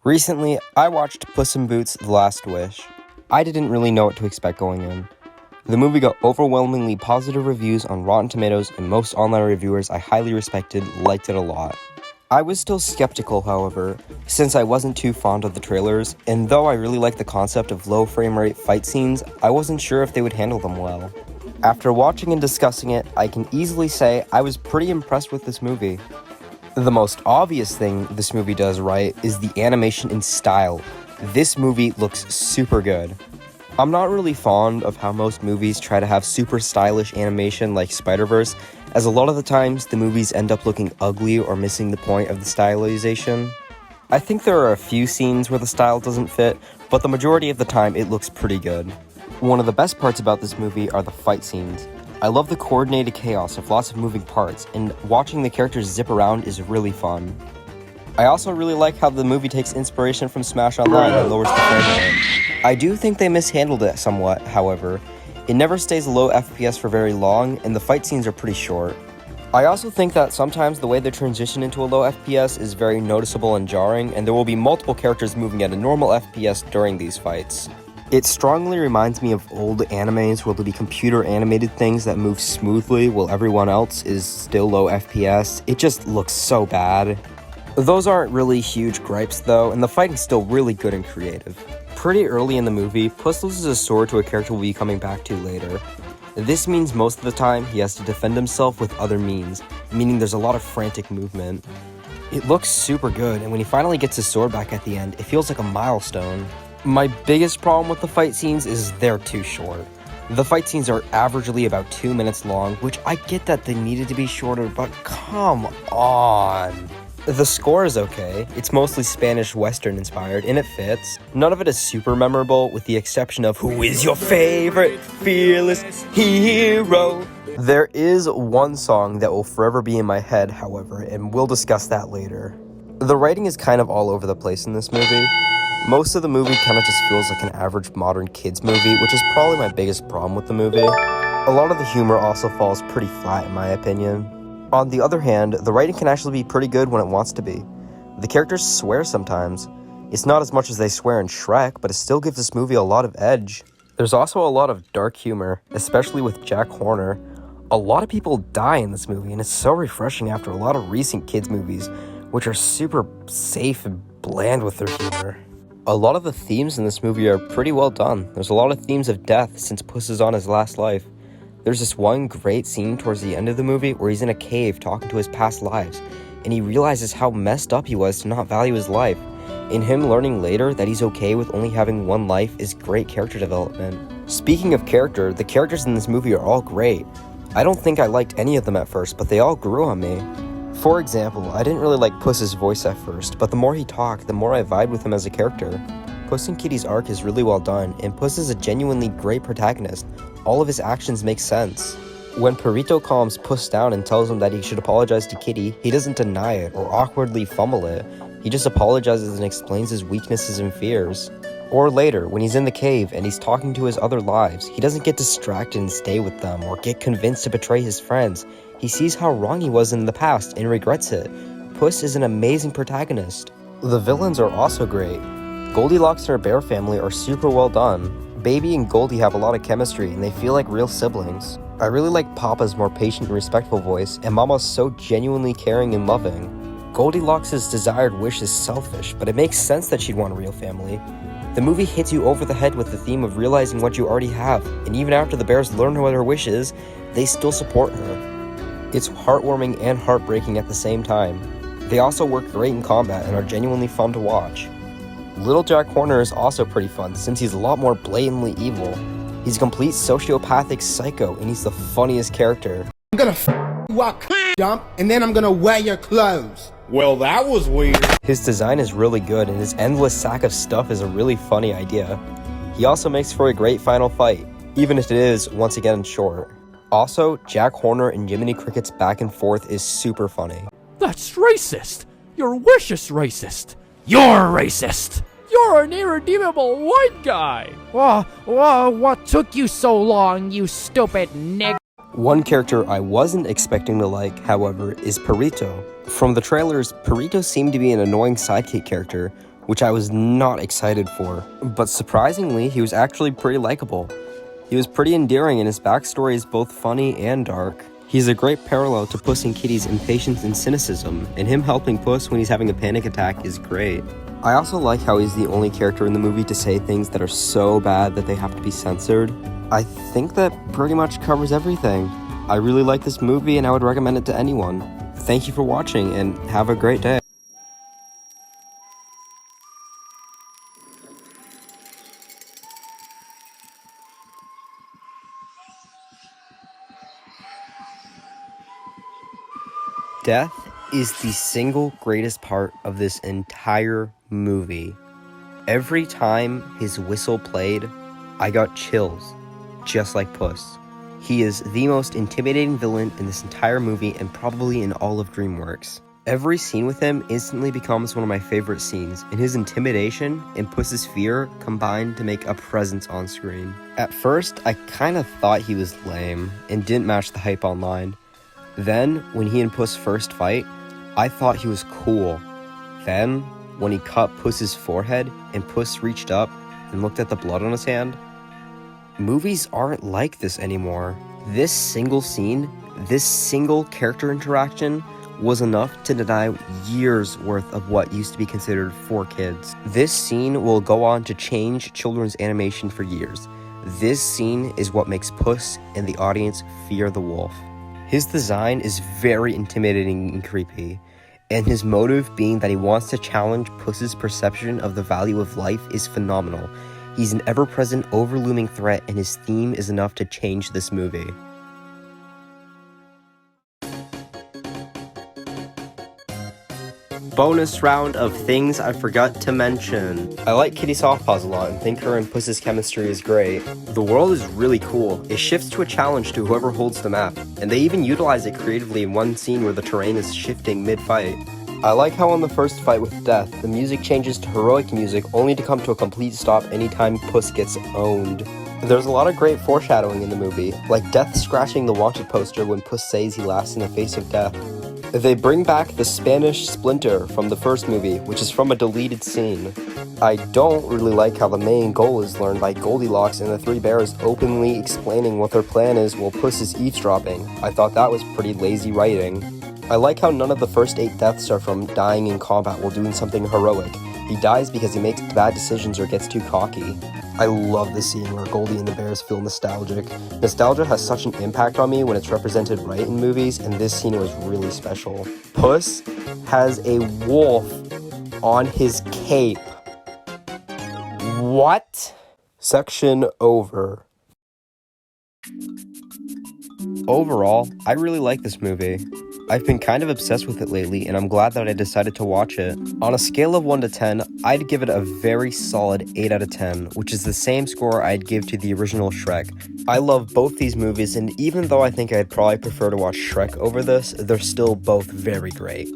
Recently, I watched Puss in Boots: The Last Wish. I didn't really know what to expect going in. The movie got overwhelmingly positive reviews on Rotten Tomatoes, and most online reviewers I highly respected liked it a lot. I was still skeptical, however, since I wasn't too fond of the trailers, and though I really liked the concept of low frame rate fight scenes, I wasn't sure if they would handle them well. After watching and discussing it, I can easily say I was pretty impressed with this movie. The most obvious thing this movie does right is the animation and style. This movie looks super good. I'm not really fond of how most movies try to have super stylish animation like Spider-Verse, as a lot of the times the movies end up looking ugly or missing the point of the stylization. I think there are a few scenes where the style doesn't fit, but the majority of the time it looks pretty good. One of the best parts about this movie are the fight scenes. I love the coordinated chaos of lots of moving parts, and watching the characters zip around is really fun. I also really like how the movie takes inspiration from Smash Online and lowers the frame rate. I do think they mishandled it somewhat, however. It never stays low FPS for very long, and the fight scenes are pretty short. I also think that sometimes the way they transition into a low FPS is very noticeable and jarring, and there will be multiple characters moving at a normal FPS during these fights. It strongly reminds me of old animes where there'll be computer animated things that move smoothly while everyone else is still low FPS. It just looks so bad. Those aren't really huge gripes though, and the fighting's still really good and creative. Pretty early in the movie, Puss loses a sword to a character we'll be coming back to later. This means most of the time he has to defend himself with other means, meaning there's a lot of frantic movement. It looks super good, and when he finally gets his sword back at the end, it feels like a milestone. My biggest problem with the fight scenes is they're too short. The fight scenes are averagely about 2 minutes long, which I get that they needed to be shorter, but come on. The score is okay. It's mostly Spanish Western inspired, and it fits. None of it is super memorable, with the exception of "Who is your favorite fearless hero?" There is one song that will forever be in my head, however, and we'll discuss that later. The writing is kind of all over the place in this movie. Most of the movie kind of just feels like an average modern kids movie, which is probably my biggest problem with the movie. A lot of the humor also falls pretty flat in my opinion. On the other hand, the writing can actually be pretty good when it wants to be. The characters swear sometimes. It's not as much as they swear in Shrek, but it still gives this movie a lot of edge. There's also a lot of dark humor, especially with Jack Horner. A lot of people die in this movie, and it's so refreshing after a lot of recent kids movies, which are super safe and bland with their humor. A lot of the themes in this movie are pretty well done. There's a lot of themes of death since Puss is on his last life. There's this one great scene towards the end of the movie where he's in a cave talking to his past lives, and he realizes how messed up he was to not value his life. And him learning later that he's okay with only having one life is great character development. Speaking of character, the characters in this movie are all great. I don't think I liked any of them at first, but they all grew on me. For example, I didn't really like Puss's voice at first, but the more he talked, the more I vibed with him as a character. Puss and Kitty's arc is really well done, and Puss is a genuinely great protagonist. All of his actions make sense. When Perrito calms Puss down and tells him that he should apologize to Kitty, he doesn't deny it or awkwardly fumble it. He just apologizes and explains his weaknesses and fears. Or later, when he's in the cave and he's talking to his other lives, he doesn't get distracted and stay with them or get convinced to betray his friends. He sees how wrong he was in the past and regrets it. Puss is an amazing protagonist. The villains are also great. Goldilocks and her bear family are super well done. Baby and Goldie have a lot of chemistry and they feel like real siblings. I really like Papa's more patient and respectful voice, and Mama's so genuinely caring and loving. Goldilocks' desired wish is selfish, but it makes sense that she'd want a real family. The movie hits you over the head with the theme of realizing what you already have, and even after the bears learn what her wish is, they still support her. It's heartwarming and heartbreaking at the same time. They also work great in combat and are genuinely fun to watch. Little Jack Horner is also pretty fun since he's a lot more blatantly evil. He's a complete sociopathic psycho and he's the funniest character. I'm gonna walk, jump, and then I'm gonna wear your clothes. Well, that was weird. His design is really good and his endless sack of stuff is a really funny idea. He also makes for a great final fight, even if it is, once again, short. Also, Jack Horner and Jiminy Cricket's back and forth is super funny. That's racist! Your wish is racist! You're racist! You're an irredeemable white guy! What took you so long, you stupid nigger? One character I wasn't expecting to like, however, is Perrito. From the trailers, Perrito seemed to be an annoying sidekick character, which I was not excited for. But surprisingly, he was actually pretty likable. He was pretty endearing, and his backstory is both funny and dark. He's a great parallel to Puss and Kitty's impatience and cynicism, and him helping Puss when he's having a panic attack is great. I also like how he's the only character in the movie to say things that are so bad that they have to be censored. I think that pretty much covers everything. I really like this movie and I would recommend it to anyone. Thank you for watching and have a great day. Death is the single greatest part of this entire movie. Every time his whistle played, I got chills, just like Puss. He is the most intimidating villain in this entire movie and probably in all of DreamWorks. Every scene with him instantly becomes one of my favorite scenes, and his intimidation and Puss's fear combine to make a presence on screen. At first, I kinda thought he was lame and didn't match the hype online. Then, when he and Puss first fight, I thought he was cool. Then, when he cut Puss's forehead and Puss reached up and looked at the blood on his hand, movies aren't like this anymore. This single scene, this single character interaction was enough to deny years worth of what used to be considered for kids. This scene will go on to change children's animation for years. This scene is what makes Puss and the audience fear the wolf. His design is very intimidating and creepy, and his motive being that he wants to challenge Puss's perception of the value of life is phenomenal. He's an ever-present, over-looming threat, and his theme is enough to change this movie. Bonus round of things I forgot to mention. I like Kitty Softpaws a lot and think her and Puss's chemistry is great. The world is really cool. It shifts to a challenge to whoever holds the map, and they even utilize it creatively in one scene where the terrain is shifting mid-fight. I like how on the first fight with Death, the music changes to heroic music only to come to a complete stop anytime Puss gets owned. There's a lot of great foreshadowing in the movie, like Death scratching the wanted poster when Puss says he laughs in the face of death. They bring back the Spanish Splinter from the first movie, which is from a deleted scene. I don't really like how the main goal is learned by Goldilocks and the three bears openly explaining what their plan is while Puss is eavesdropping. I thought that was pretty lazy writing. I like how none of the first 8 deaths are from dying in combat while doing something heroic. He dies because he makes bad decisions or gets too cocky. I love the scene where Goldie and the bears feel nostalgic. Nostalgia has such an impact on me when it's represented right in movies, and this scene was really special. Puss has a wolf on his cape. What? Section over. Overall, I really like this movie. I've been kind of obsessed with it lately, and I'm glad that I decided to watch it. On a scale of 1 to 10, I'd give it a very solid 8 out of 10, which is the same score I'd give to the original Shrek. I love both these movies, and even though I think I'd probably prefer to watch Shrek over this, they're still both very great.